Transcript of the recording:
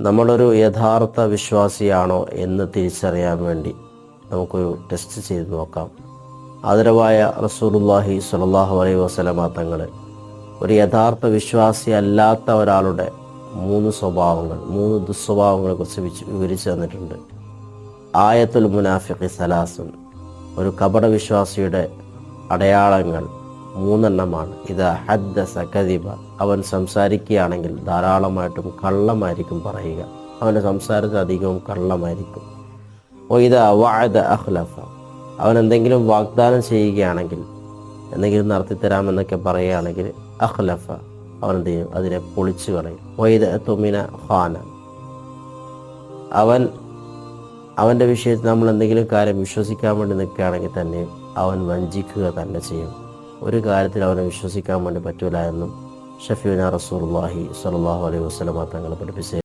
നമ്മളൊരു യഥാർത്ഥ വിശ്വാസിയാണോ എന്ന് തിരിച്ചറിയാൻ വേണ്ടി നമുക്കൊരു ടെസ്റ്റ് ചെയ്ത് നോക്കാം. ആദരവായ റസൂലുള്ളാഹി സ്വല്ലല്ലാഹു അലൈഹി വസല്ലമ തങ്ങൾ ഒരു യഥാർത്ഥ വിശ്വാസി അല്ലാത്ത ഒരാളുടെ 3 ദുസ്വഭാവങ്ങളെ കുറിച്ച് വിവരിച്ചു തന്നിട്ടുണ്ട്. ആയത്തുൽ മുനാഫിഖി സലാസുൻ, ഒരു കപട വിശ്വാസിയുടെ അടയാളങ്ങൾ 3 ഇതാ ഹദ്ദസ കദിബ, അവൻ സംസാരിക്കുകയാണെങ്കിൽ ധാരാളമായിട്ടും കള്ളമായിരിക്കും പറയുക, അവൻ്റെ സംസാരത്തിൽ അധികവും കള്ളമായിരിക്കും. ഇതാ വഅദ അഖ്ലഫ, അവൻ എന്തെങ്കിലും വാഗ്ദാനം ചെയ്യുകയാണെങ്കിൽ, എന്തെങ്കിലും നടത്തിത്തരാമെന്നൊക്കെ പറയുകയാണെങ്കിൽ അഖ്ലഫ, അവൻ എന്ത് ചെയ്യും, അതിനെ പൊളിച്ചു കളയും. ഇദാ തുമിന ഖാന, അവൻ്റെ വിഷയത്തിൽ നമ്മൾ എന്തെങ്കിലും കാര്യം വിശ്വസിക്കാൻ വേണ്ടി നിൽക്കുകയാണെങ്കിൽ തന്നെ അവൻ വഞ്ചിക്കുക തന്നെ ചെയ്യും. ഒരു കാര്യത്തിൽ അവനെ വിശ്വസിക്കാൻ വേണ്ടി പറ്റൂല എന്നും ഷഫീഉനാ റസൂലുള്ളാഹി സ്വല്ലല്ലാഹു അലൈഹി വസല്ലമ തങ്ങൾ പഠിപ്പിച്ചു.